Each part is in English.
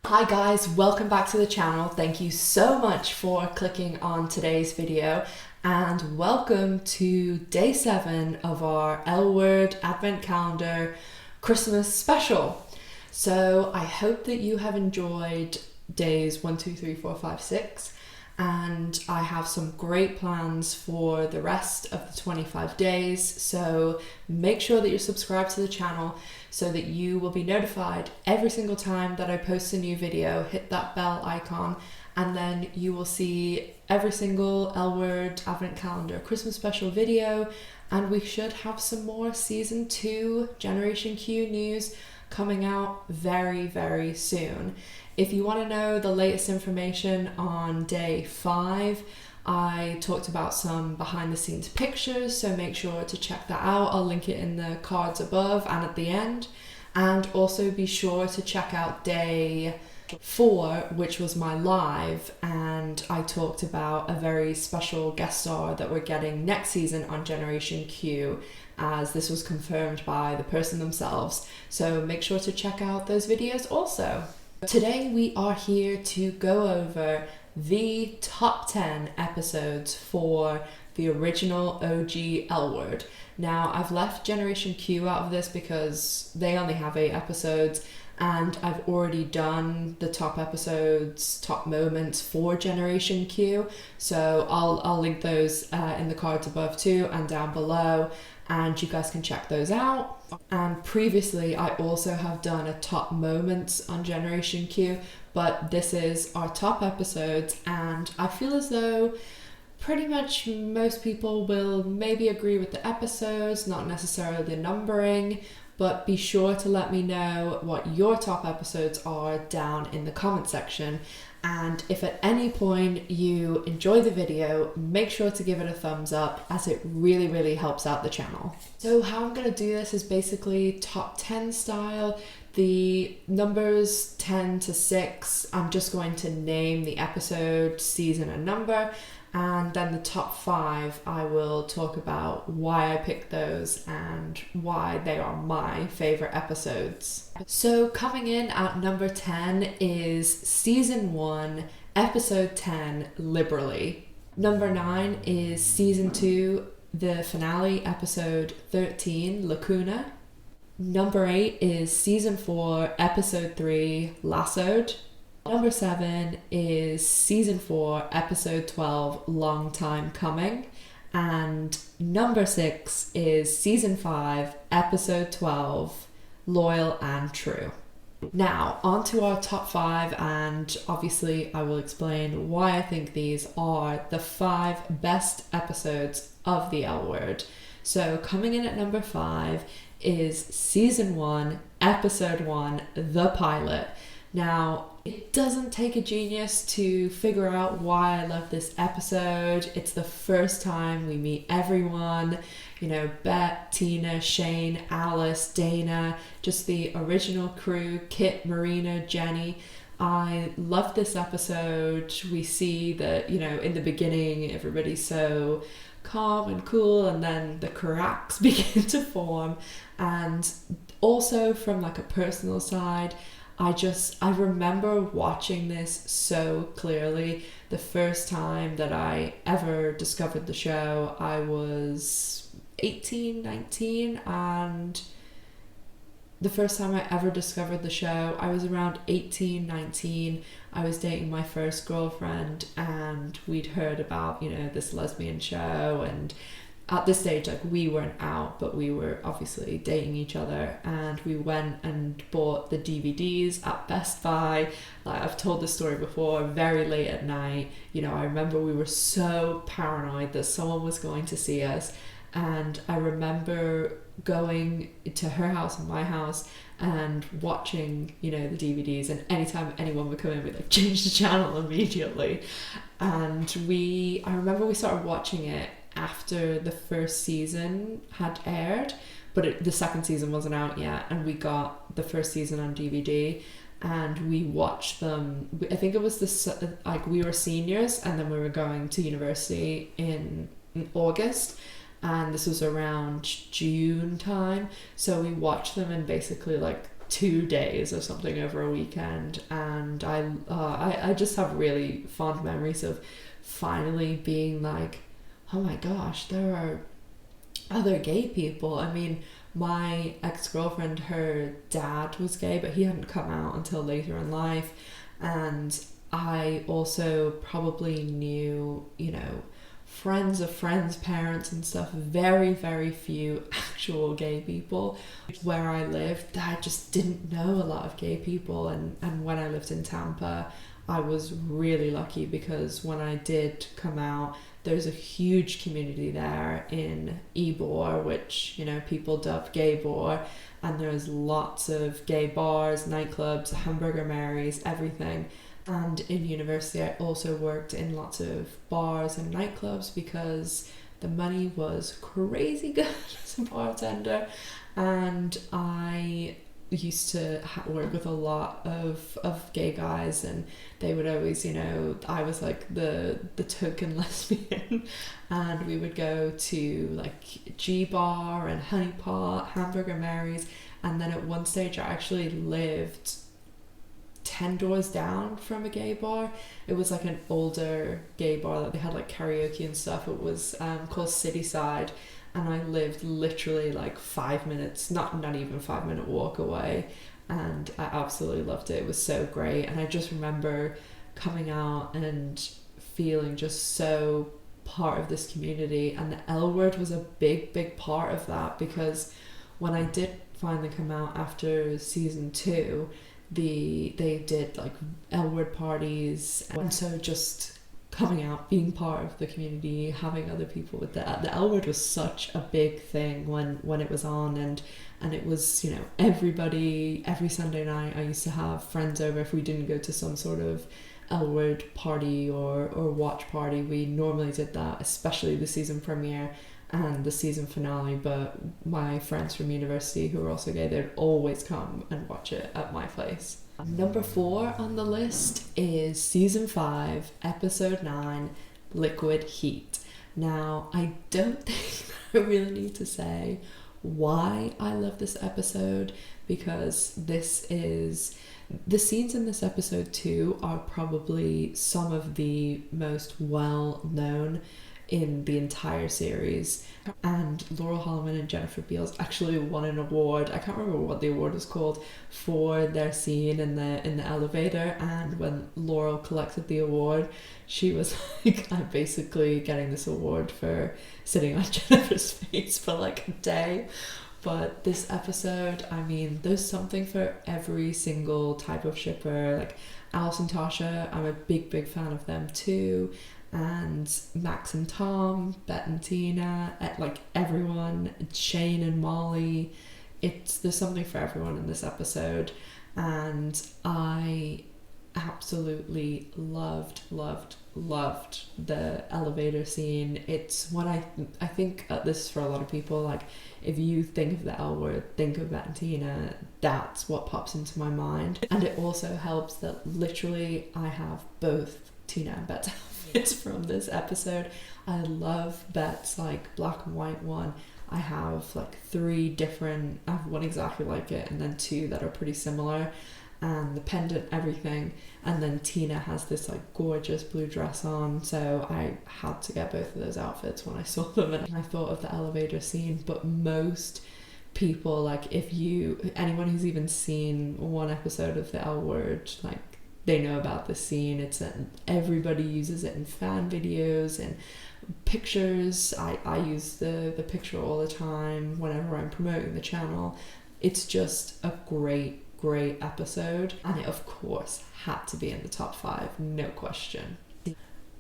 Hi guys, welcome back to the channel. Thank you so much for clicking on today's video and welcome to day 7 of our L Word Advent Calendar Christmas special. So I hope that you have enjoyed days 1, 2, 3, 4, 5, 6, and I have some great plans for the rest of the 25 days. So make sure that you're subscribed to the channel so that you will be notified every single time that I post a new video. Hit that bell icon and then you will see every single L Word Advent Calendar Christmas special video, and we should have some more season 2 Generation Q news coming out very, very soon. If you want to know the latest information on day 5, I talked about some behind the scenes pictures, so make sure to check that out. I'll link it in the cards above and at the end. And also be sure to check out day 4, which was my live, and I talked about a very special guest star that we're getting next season on Generation Q, as this was confirmed by the person themselves. So make sure to check out those videos also. Today we are here to go over the top 10 episodes for the original OG L Word. Now I've left Generation Q out of this because they only have 8 episodes, and I've already done the top episodes, top moments for Generation Q. So I'll link those in the cards above too and down below, and you guys can check those out. And previously I also have done a top moments on Generation Q, but this is our top episodes, and I feel as though pretty much most people will maybe agree with the episodes, not necessarily the numbering, but be sure to let me know what your top episodes are down in the comment section. And if at any point you enjoy the video, make sure to give it a thumbs up, as it really, really helps out the channel. So how I'm going to do this is basically top 10 style. The numbers 10 to 6, I'm just going to name the episode, season and number. And then the top 5, I will talk about why I picked those and why they are my favorite episodes. So coming in at number 10 is season 1, episode 10, Liberally. Number 9 is season 2, the finale, episode 13, Lacuna. Number 8 is season 4, episode 3, Lassoed. Number 7 is season 4, episode 12, Long Time Coming. And number 6 is season 5, episode 12, Loyal and True. Now, on to our top 5, and obviously I will explain why I think these are the 5 best episodes of the L Word. So coming in at number 5 is season 1, episode 1, The Pilot. Now, it doesn't take a genius to figure out why I love this episode. It's the first time we meet everyone, you know, Bette, Tina, Shane, Alice, Dana, just the original crew, Kit, Marina, Jenny. I love this episode. We see that, you know, in the beginning, everybody's so calm and cool, and then the cracks begin to form. And also from like a personal side, I remember watching this so clearly. The first time that I ever discovered the show, I was 18, 19, and the first time I ever discovered the show, I was around 18, 19. I was dating my first girlfriend, and we'd heard about, you know, this lesbian show, and at this stage, like, we weren't out, but we were obviously dating each other, and we went and bought the DVDs at Best Buy. Like, I've told this story before, very late at night. You know, I remember we were so paranoid that someone was going to see us, and I remember going to her house and my house and watching, you know, the DVDs, and anytime anyone would come in, we'd like change the channel immediately. And I remember we started watching it after the first season had aired, but the second season wasn't out yet, and we got the first season on DVD and we watched them. I think it was like we were seniors and then we were going to university in August, and this was around June time, so we watched them in basically like 2 days or something over a weekend, and I just have really fond memories of finally being like, oh my gosh, there are other gay people. I mean, my ex-girlfriend, her dad was gay, but he hadn't come out until later in life, and I also probably knew, you know, friends of friends' parents and stuff, very, very few actual gay people. Where I lived, I just didn't know a lot of gay people, and when I lived in Tampa, I was really lucky because when I did come out, there's a huge community there in Ybor, which, you know, people dub gay bor, and there's lots of gay bars, nightclubs, hamburger Marys, everything. And in university, I also worked in lots of bars and nightclubs because the money was crazy good as a bartender. And I used to work with a lot of gay guys, and they would always, you know, I was like the token lesbian, and we would go to like G Bar and Honey Pot, Hamburger Marys, and then at one stage I actually lived 10 doors down from a gay bar. It was like an older gay bar that they had like karaoke and stuff. It was called Cityside, and I lived literally like 5 minutes, not even 5 minute walk away, and I absolutely loved it. It was so great, and I just remember coming out and feeling just so part of this community, and the L Word was a big part of that, because when I did finally come out after season 2, they did like L Word parties, and so just coming out, being part of the community, having other people with the L Word was such a big thing when it was on, and it was, you know, everybody, every Sunday night I used to have friends over. If we didn't go to some sort of L Word party or watch party, we normally did that, especially the season premiere and the season finale. But my friends from university who were also gay, they'd always come and watch it at my place. Number 4 on the list is season 5, episode 9, Liquid Heat. Now, I don't think I really need to say why I love this episode, because the scenes in this episode too are probably some of the most well known in the entire series, and Laurel Holloman and Jennifer Beals actually won an award. I can't remember what the award was called, for their scene in the elevator, and when Laurel collected the award, she was like, I'm basically getting this award for sitting on Jennifer's face for like a day. But this episode, I mean, there's something for every single type of shipper. Like Alice and Tasha, I'm a big fan of them too. And Max and Tom, Bette and Tina, like everyone, Shane and Molly. There's something for everyone in this episode, and I absolutely loved the elevator scene. It's what I think this is for a lot of people, like if you think of the L Word, think of Bette and Tina, that's what pops into my mind. And it also helps that literally I have both Tina and Bette's outfits from this episode. I love Bette's like black and white one. I have like 3 different, I have one exactly like it and then 2 that are pretty similar, and the pendant, everything. And then Tina has this like gorgeous blue dress on, so I had to get both of those outfits when I saw them, and I thought of the elevator scene. But most people, like anyone who's even seen one episode of the L Word, like they know about this scene. Everybody uses it in fan videos and pictures. I use the picture all the time whenever I'm promoting the channel. It's just a great episode, and it of course had to be in the top 5, no question.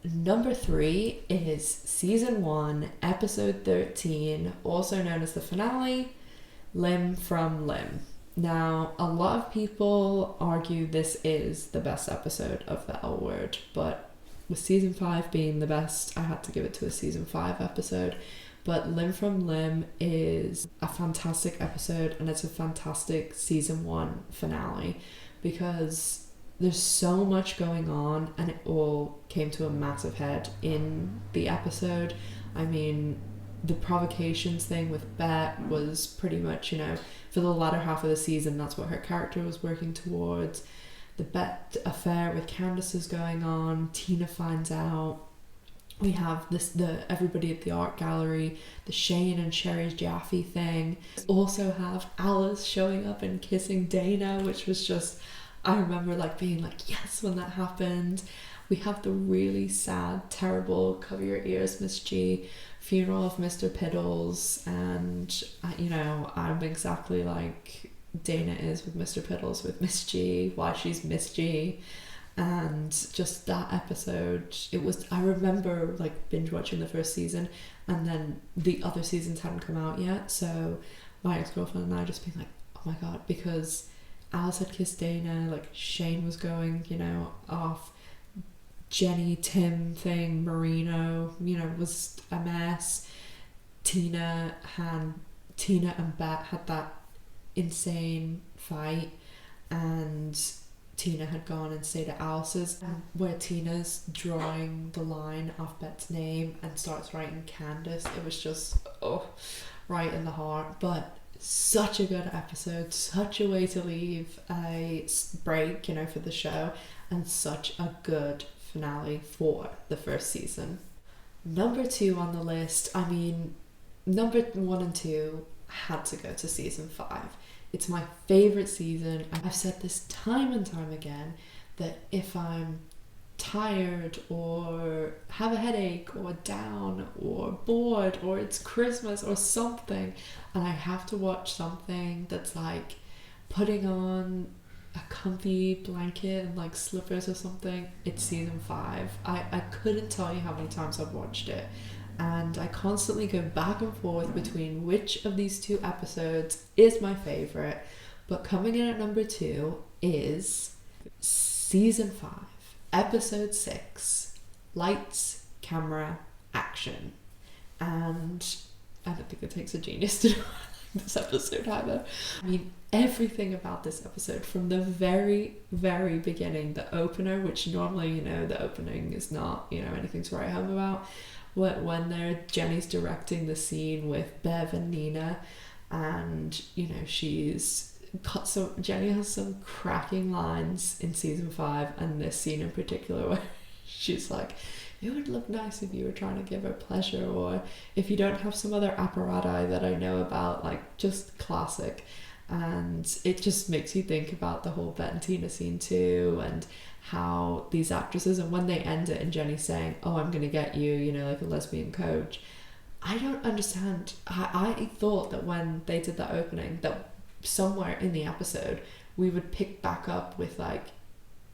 Number 3 is season 1, episode 13, also known as the finale, Limb from Limb. Now, a lot of people argue this is the best episode of the L Word, but with season 5 being the best, I had to give it to a season 5 episode. But Limb from Limb is a fantastic episode, and it's a fantastic season 1 finale, because there's so much going on and it all came to a massive head in the episode. I mean, the provocations thing with Bette was pretty much, you know, for the latter half of the season, that's what her character was working towards. The Bette affair with Candace is going on. Tina finds out. We have everybody at the art gallery, the Shane and Sherry Jaffe thing. Also have Alice showing up and kissing Dana, which was just, I remember like being like, yes, when that happened. We have the really sad, terrible, cover your ears, Miss G, funeral of Mr. Piddles, and you know, I'm exactly like Dana is with Mr. Piddles with Miss G, why she's Miss G. And just that episode, it was, I remember like binge watching the first season, and then the other seasons hadn't come out yet, so my ex-girlfriend and I just being like, oh my god, because Alice had kissed Dana, like Shane was going, you know, off, Jenny, Tim thing, Marino, you know, was a mess. Tina and Bette had that insane fight, and Tina had gone and stayed at Alice's, where Tina's drawing the line off Bette's name and starts writing Candace. It was just, oh, right in the heart. But such a good episode, such a way to leave a break, you know, for the show, and such a good finale for the first season. Number 2 on the list, I mean, number 1 and 2 had to go to season 5. It's my favorite season. I've said this time and time again, that if I'm tired or have a headache or down or bored or it's Christmas or something, and I have to watch something that's like putting on a comfy blanket and like slippers or something, it's season 5. I couldn't tell you how many times I've watched it, and I constantly go back and forth between which of these 2 episodes is my favorite. But coming in at number 2 is season 5, episode 6, Lights, Camera, Action. And I don't think it takes a genius to do this episode either. I mean, everything about this episode, from the very, very beginning, the opener, which normally, you know, the opening is not, you know, anything to write home about. When Jenny's directing the scene with Bev and Nina, and you know, Jenny has some cracking lines in season 5, and this scene in particular where she's like, it would look nice if you were trying to give her pleasure, or if you don't have some other apparati that I know about, like just classic. And it just makes you think about the whole Bette and Tina scene too, and how these actresses, and when they end it and Jenny's saying, oh, I'm gonna get you, you know, like a lesbian coach. I don't understand. I thought that when they did that opening, that somewhere in the episode we would pick back up with like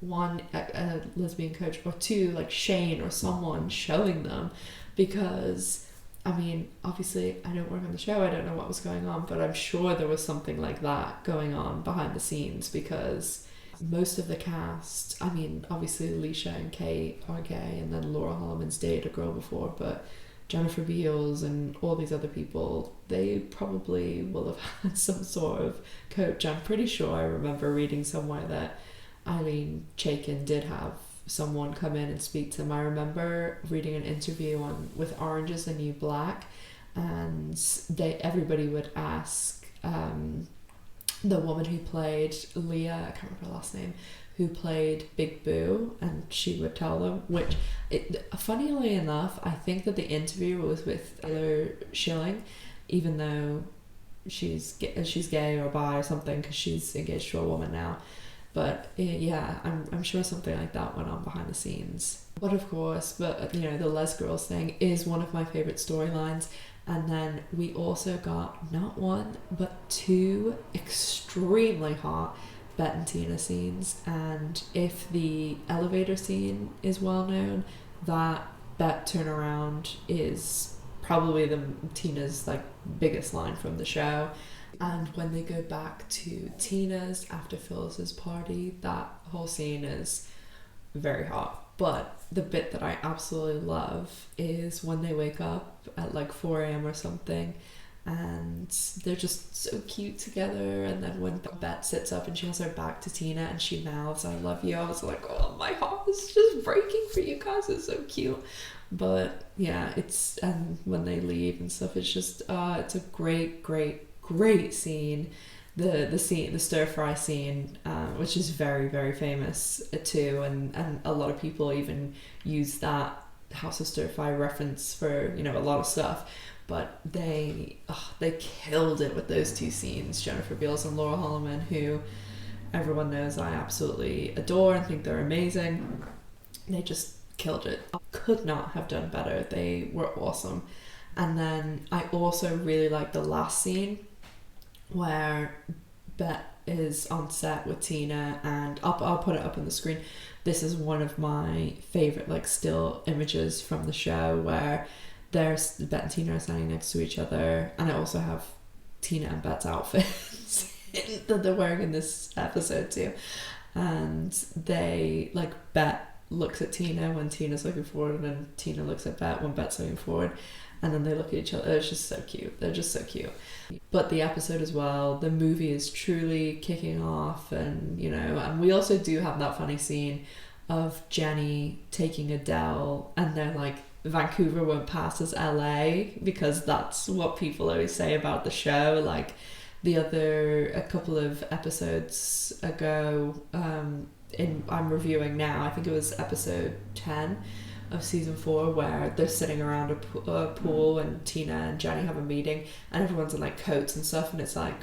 1, a lesbian coach, or 2, like Shane or someone showing them, because I mean, obviously I don't work on the show, I don't know what was going on, but I'm sure there was something like that going on behind the scenes, because most of the cast, I mean, obviously Alicia and Kate are gay, and then Laura Holloman's dated a girl before, but Jennifer Beals and all these other people, they probably will have had some sort of coach. I'm pretty sure I remember reading somewhere that Eileen Chaikin did have someone come in and speak to them. I remember reading an interview with Orange Is the New Black, and everybody would ask the woman who played Leah, I can't remember her last name, who played Big Boo, and she would tell them, funnily enough, I think that the interview was with Taylor Schilling, even though she's gay or bi or something, because she's engaged to a woman now. But yeah, I'm sure something like that went on behind the scenes. But of course, you know, the Les Girls thing is one of my favorite storylines. And then we also got not 1 but 2 extremely hot Bette and Tina scenes. And if the elevator scene is well known, that Bette turnaround is probably Tina's like biggest line from the show. And when they go back to Tina's after Phyllis's party, that whole scene is very hot. But the bit that I absolutely love is when they wake up at like 4 a.m. or something, and they're just so cute together. And then when Bette sits up and she has her back to Tina and she mouths, I love you, I was like, oh, my heart is just breaking for you guys, it's so cute. But yeah, it's, and when they leave and stuff, it's just it's a great scene. The scene, the stir fry scene, which is very famous too, and a lot of people even use that House of Stir Fry reference for, you know, a lot of stuff. But they killed it with those two scenes, Jennifer Beals and Laura Holloman, who everyone knows I absolutely adore and think they're amazing. They just killed it. Could not have done better. They were awesome. And then I also really like the last scene where Bette is on set with Tina, and I'll put it up on the screen. This is one of my favorite like still images from the show, where there's Bette and Tina are standing next to each other, and I also have Tina and Bette's outfits that they're wearing in this episode too. And they, like, Bette looks at Tina when Tina's looking forward, and then Tina looks at Bette when Bette's looking forward, and then they look at each other. It's just so cute. They're just so cute. But the episode as well, the movie is truly kicking off, and you know, and we also do have that funny scene of Jenny taking Adele, and they're like, Vancouver won't pass as LA, because that's what people always say about the show. Like a couple of episodes ago, I'm reviewing now, I think it was episode 10 of season 4, where they're sitting around a pool, and Tina and Jenny have a meeting, and everyone's in like coats and stuff, and it's like,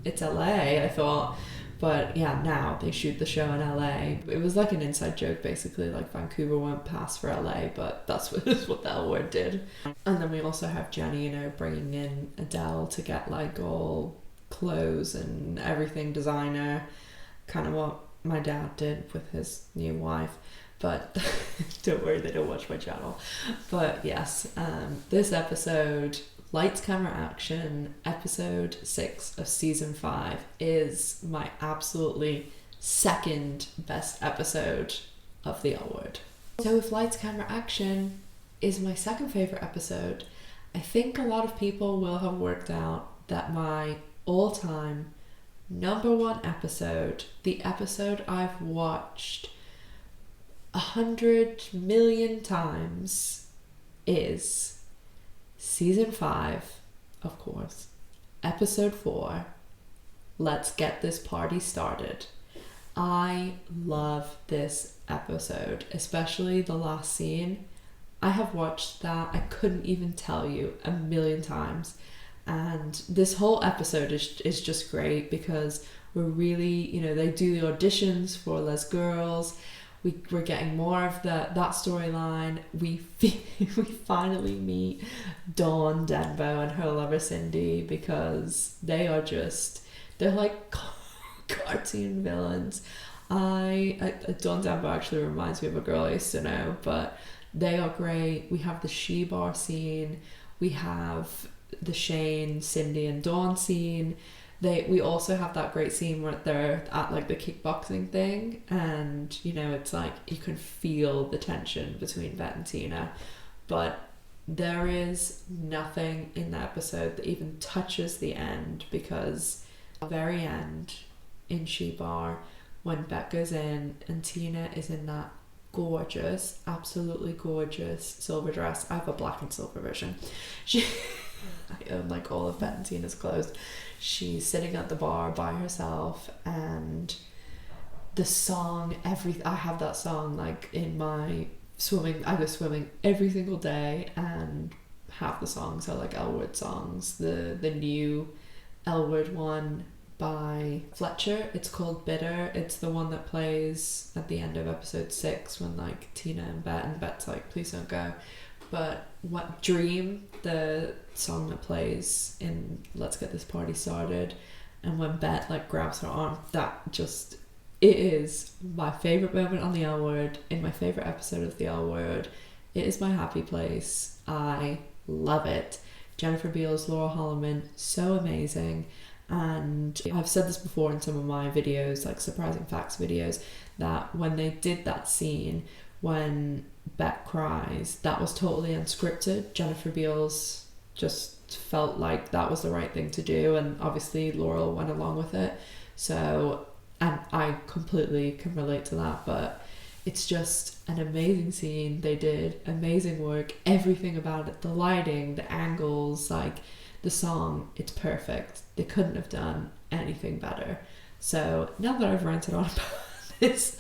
it's LA, I thought. But yeah, now they shoot the show in LA. It was like an inside joke, basically, like Vancouver won't pass for LA, but that's what the L Word did. And then we also have Jenny, you know, bringing in Adele to get like all clothes and everything designer, kind of what my dad did with his new wife. But don't worry, they don't watch my channel. But yes, this episode, Lights, Camera, Action, episode 6 of season 5, is my absolutely second best episode of the L Word. So if Lights, Camera, Action is my second favorite episode, I think a lot of people will have worked out that my all-time number 1 episode, the episode I've watched 100 million times, is season 5, of course, episode 4, Let's Get This Party Started. I love this episode, especially the last scene. I have watched that, I couldn't even tell you, 1,000,000 times. And this whole episode is just great, because we're really, you know, they do the auditions for Les Girls. We're getting more of that storyline. We finally meet Dawn Denbo and her lover Cindy, because they're like cartoon villains. Dawn Denbo actually reminds me of a girl I used to know, but they are great. We have the She Bar scene. We have the Shane, Cindy and Dawn scene. We also have that great scene where they're at like the kickboxing thing, and you know, it's like you can feel the tension between Bette and Tina, but there is nothing in that episode that even touches the end, because at the very end in She Bar, when Bette goes in and Tina is in that gorgeous, absolutely gorgeous silver dress. I have a black and silver version. I own like all of Bette and Tina's clothes. She's sitting at the bar by herself, and the song, I have that song like in my swimming. I go swimming every single day, and half the songs are like L Word songs. The new L Word one by Fletcher, it's called Bitter. It's the one that plays at the end of episode 6 when like Tina and Bette's like, please don't go. But what Dream, the song that plays in Let's Get This Party Started, and when Bette like grabs her arm, it is my favorite moment on the L Word, in my favorite episode of the L Word. It is my happy place. I love it. Jennifer Beals, Laura Holloman, so amazing. And I've said this before in some of my videos, like surprising facts videos, that when they did that scene when Bette cries, that was totally unscripted. Jennifer Beals just felt like that was the right thing to do, and obviously Laurel went along with it. So, and I completely can relate to that, but it's just an amazing scene. They did amazing work, everything about it, the lighting, the angles, like the song, it's perfect. They couldn't have done anything better. So now that I've ranted on about this,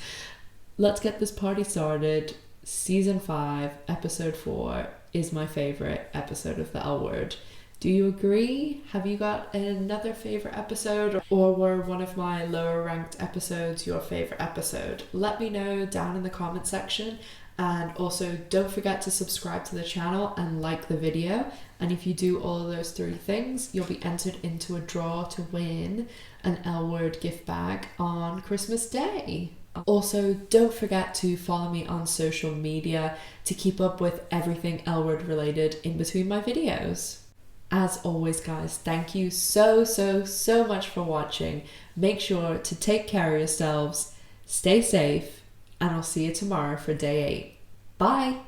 let's get this party started. Season 5, episode 4 is my favorite episode of the L Word. Do you agree? Have you got another favorite episode, or were one of my lower ranked episodes your favorite episode? Let me know down in the comment section, and also don't forget to subscribe to the channel and like the video. And if you do all of those 3 things, you'll be entered into a draw to win an L Word gift bag on Christmas Day. Also, don't forget to follow me on social media to keep up with everything L Word related in between my videos. As always, guys, thank you so much for watching. Make sure to take care of yourselves, stay safe, and I'll see you tomorrow for day 8. Bye!